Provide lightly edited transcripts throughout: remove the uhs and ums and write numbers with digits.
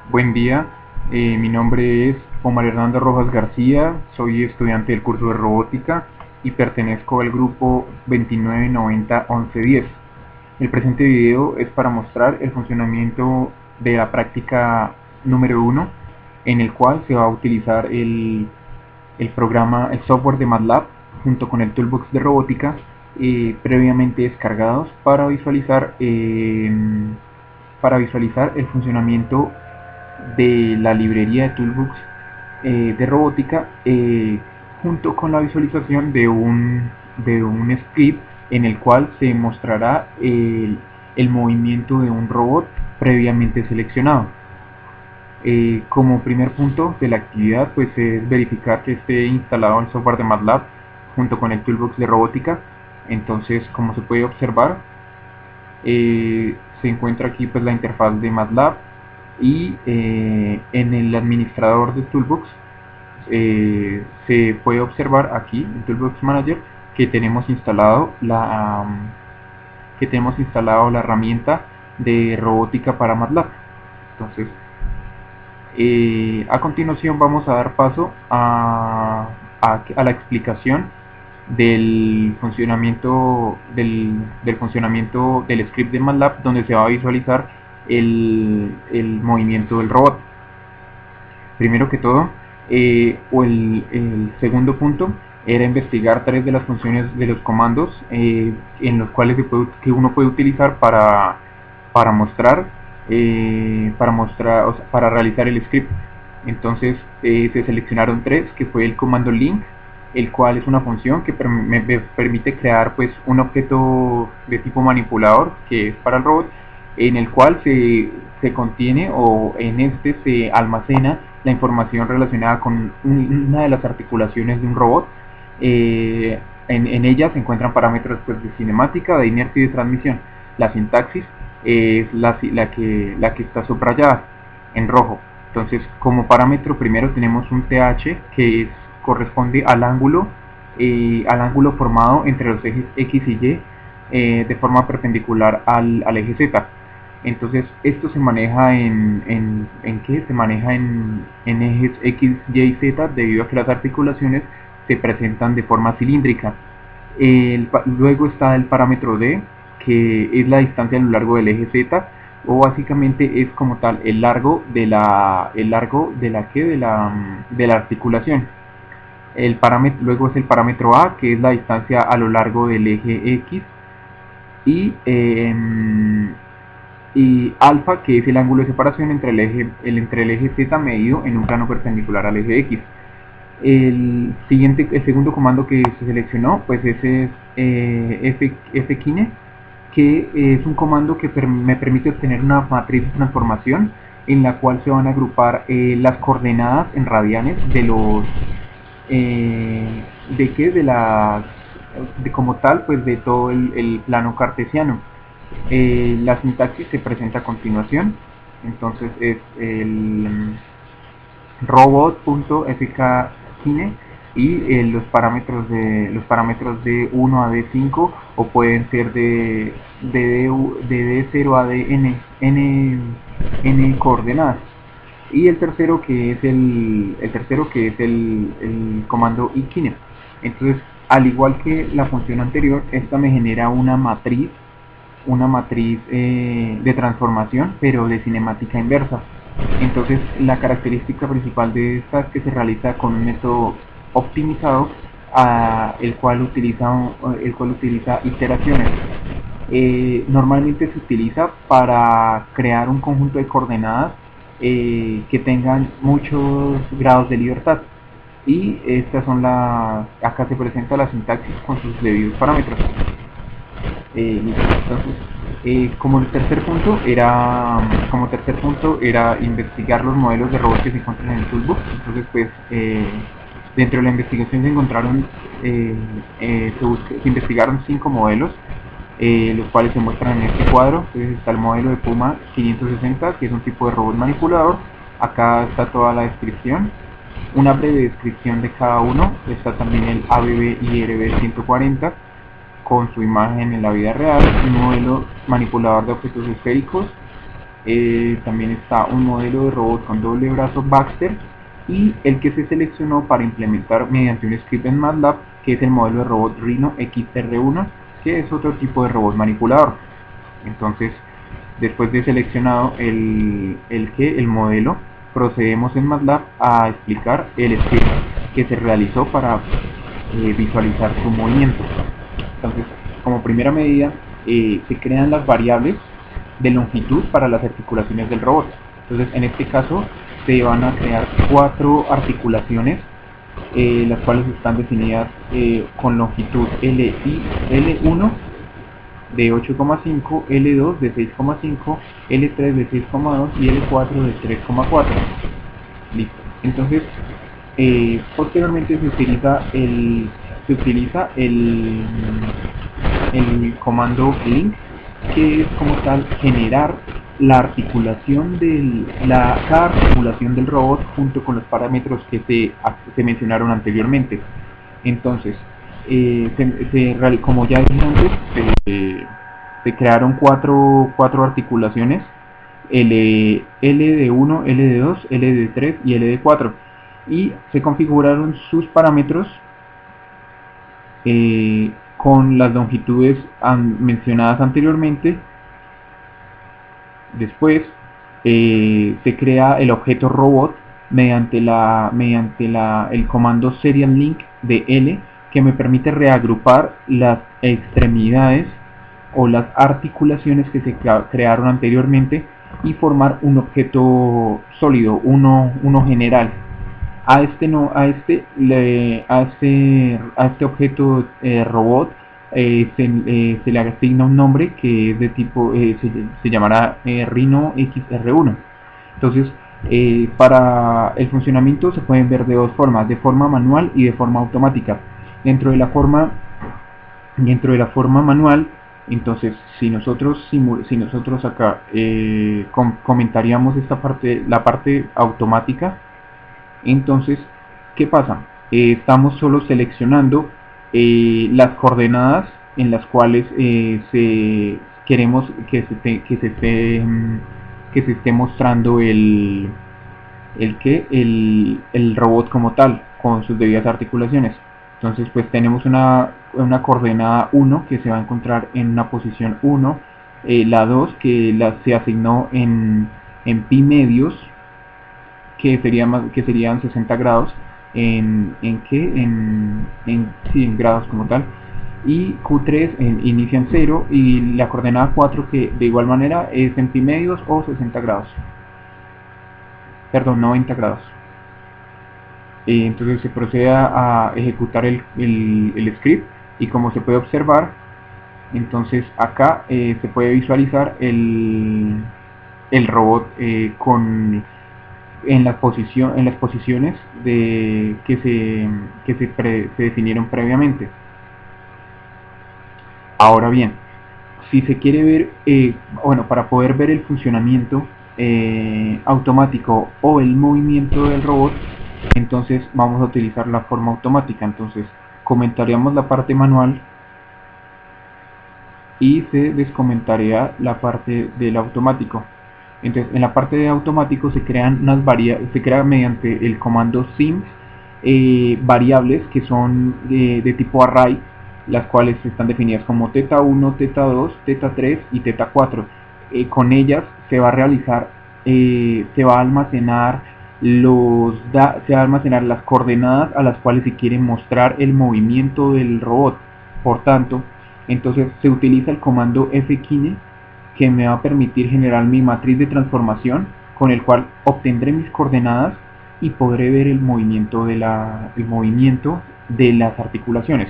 Buen día, mi nombre es Omar Hernando Rojas García, soy estudiante del curso de robótica y pertenezco al grupo 29901110. El presente video es para mostrar el funcionamiento de la práctica número 1, en el cual se va a utilizar el software de MATLAB junto con el toolbox de robótica previamente descargados para visualizar el funcionamiento de la librería de toolbox de robótica junto con la visualización de un script en el cual se mostrará el movimiento de un robot previamente seleccionado. Como primer punto de la actividad pues es verificar que esté instalado el software de MATLAB junto con el toolbox de robótica. Entonces, como se puede observar, se encuentra aquí pues la interfaz de MATLAB y en el administrador de Toolbox se puede observar aquí en Toolbox Manager que tenemos instalado la herramienta de robótica para MATLAB. Entonces, a continuación vamos a dar paso a la explicación del funcionamiento del script de MATLAB, donde se va a visualizar el movimiento del robot. Primero que todo, el segundo punto era investigar tres de las funciones de los comandos en los cuales que uno puede utilizar para mostrar, o sea, para realizar el script. Entonces se seleccionaron tres, que fue el comando link, el cual es una función que me permite crear pues un objeto de tipo manipulador, que es para el robot, en el cual se contiene, o en este se almacena la información relacionada con una de las articulaciones de un robot. En ella se encuentran parámetros pues, de cinemática, de inercia y de transmisión. La sintaxis es la que está subrayada en rojo. Entonces, como parámetro primero tenemos un TH que corresponde al ángulo formado entre los ejes X y Y de forma perpendicular al eje Z. Entonces esto se maneja en ¿qué? Se maneja en ejes X, Y y Z, debido a que las articulaciones se presentan de forma cilíndrica. Luego está el parámetro D, que es la distancia a lo largo del eje Z, o básicamente es como tal el largo de la articulación. Luego es el parámetro A, que es la distancia a lo largo del eje X, y alfa, que es el ángulo de separación entre el eje Z medido en un plano perpendicular al eje X. El segundo comando que se seleccionó pues ese es fkine, que es un comando que me permite obtener una matriz de transformación en la cual se van a agrupar las coordenadas en radianes de los como tal pues de todo el plano cartesiano. La sintaxis se presenta a continuación. Entonces es el robot.fkine y los parámetros de 1 a D5, o pueden ser de D0 a n coordenadas. Y el tercero que es el comando ikine. Entonces, al igual que la función anterior, esta me genera una matriz de transformación, pero de cinemática inversa. Entonces, la característica principal de esta es que se realiza con un método optimizado, el cual utiliza iteraciones. Normalmente se utiliza para crear un conjunto de coordenadas que tengan muchos grados de libertad, y estas son acá se presenta la sintaxis con sus debidos parámetros. Entonces, como tercer punto era investigar los modelos de robots que se encuentran en el toolbox. Entonces pues dentro de la investigación se encontraron se investigaron 5 modelos, los cuales se muestran en este cuadro. Entonces está el modelo de Puma 560, que es un tipo de robot manipulador. Acá está toda la descripción, una breve descripción de cada uno. Está también el ABB IRB 140 con su imagen en la vida real, un modelo manipulador de objetos esféricos, también está un modelo de robot con doble brazo Baxter, y el que se seleccionó para implementar mediante un script en MATLAB, que es el modelo de robot Rhino XR1, que es otro tipo de robot manipulador. Entonces, después de seleccionado el modelo, procedemos en MATLAB a explicar el script que se realizó para visualizar su movimiento. Entonces, como primera medida, se crean las variables de longitud para las articulaciones del robot. Entonces, en este caso, se van a crear 4 articulaciones, las cuales están definidas con longitud L1 de 8,5, L2 de 6,5, L3 de 6,2 y L4 de 3,4. Listo. Entonces, posteriormente se utiliza el comando link, que es como tal generar la articulación cada articulación del robot junto con los parámetros que se mencionaron anteriormente. Entonces, como ya dije antes, se crearon cuatro articulaciones: L de 1, L de 2, L de 3 y L de 4, y se configuraron sus parámetros con las longitudes mencionadas anteriormente. Después se crea el objeto robot mediante el comando serial link de L, que me permite reagrupar las extremidades o las articulaciones que se crearon anteriormente y formar un objeto sólido, uno general. A este objeto robot se le asigna un nombre que es de tipo, se llamará Rhino XR1. Entonces, para el funcionamiento se pueden ver de dos formas: de forma manual y de forma automática. Dentro de la forma manual, entonces, si nosotros acá comentaríamos la parte automática, entonces, ¿qué pasa? Estamos solo seleccionando las coordenadas en las cuales queremos que se esté mostrando el robot como tal, con sus debidas articulaciones. Entonces, pues tenemos una coordenada 1 que se va a encontrar en una posición 1, la 2 que se asignó en pi medios, que serían 60 grados en grados como tal, y Q3 inicia en 0, y la coordenada 4, que de igual manera es en pi medios o 60 grados, perdón, 90 grados. Entonces se procede a ejecutar el script, y como se puede observar, entonces acá se puede visualizar el robot en las posiciones que se definieron previamente. Ahora bien, si se quiere ver, para poder ver el funcionamiento automático o el movimiento del robot, entonces vamos a utilizar la forma automática. Entonces comentaríamos la parte manual y se descomentaría la parte del automático. Entonces, en la parte de automático se crean se crea mediante el comando sims variables que son de tipo array, las cuales están definidas como θ1, θ2, θ3 y θ4. Con ellas se va a realizar, se va a almacenar las coordenadas a las cuales se quiere mostrar el movimiento del robot. Por tanto, entonces se utiliza el comando fkine, que me va a permitir generar mi matriz de transformación, con el cual obtendré mis coordenadas y podré ver el movimiento de las articulaciones.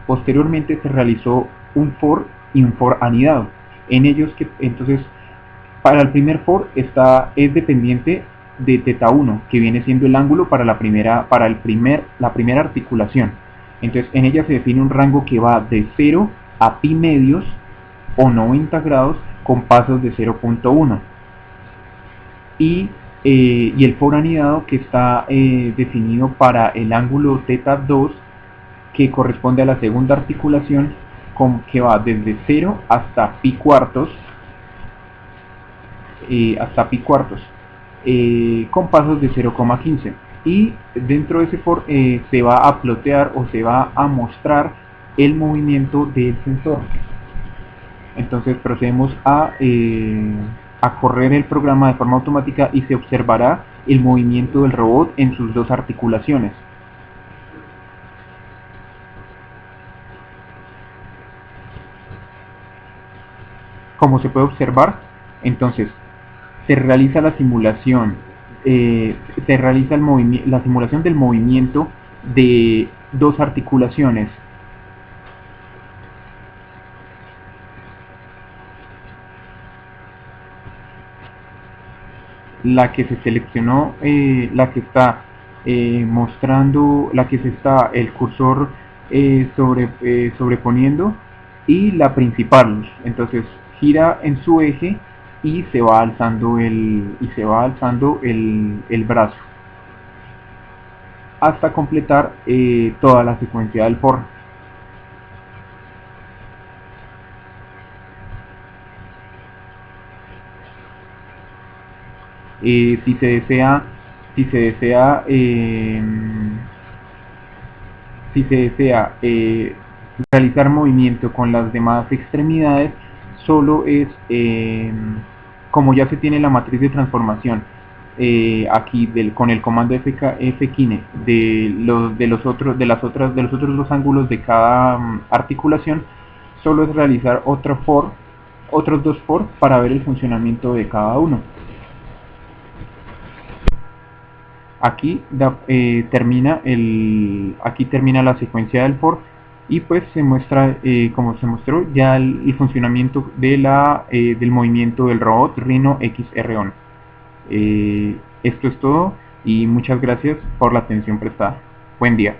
Posteriormente se realizó un for y un for anidado. Entonces, para el primer for es dependiente de θ1, que viene siendo el ángulo para la primera articulación. Entonces, en ella se define un rango que va de 0 a pi medios o 90 grados con pasos de 0.1, y el for anidado, que está definido para el ángulo θ2, que corresponde a la segunda articulación, que va desde 0 hasta pi cuartos, hasta pi cuartos, con pasos de 0,15, y dentro de ese for se va a plotear o se va a mostrar el movimiento del sensor. Entonces procedemos a correr el programa de forma automática y se observará el movimiento del robot en sus dos articulaciones. Como se puede observar, entonces se realiza la simulación, la simulación del movimiento de dos articulaciones. La que se seleccionó, la que está mostrando, la que se está el cursor sobreponiendo, y la principal. Entonces gira en su eje y se va alzando el brazo hasta completar toda la secuencia del for. Si se desea si se desea si se desea realizar movimiento con las demás extremidades, solo es como ya se tiene la matriz de transformación aquí con el comando fkine de los otros dos ángulos de cada articulación, solo es realizar otros dos for para ver el funcionamiento de cada uno. Aquí termina la secuencia del for, y pues se muestra, como se mostró ya el funcionamiento del movimiento del robot Rhino XR1. Esto es todo y muchas gracias por la atención prestada. Buen día.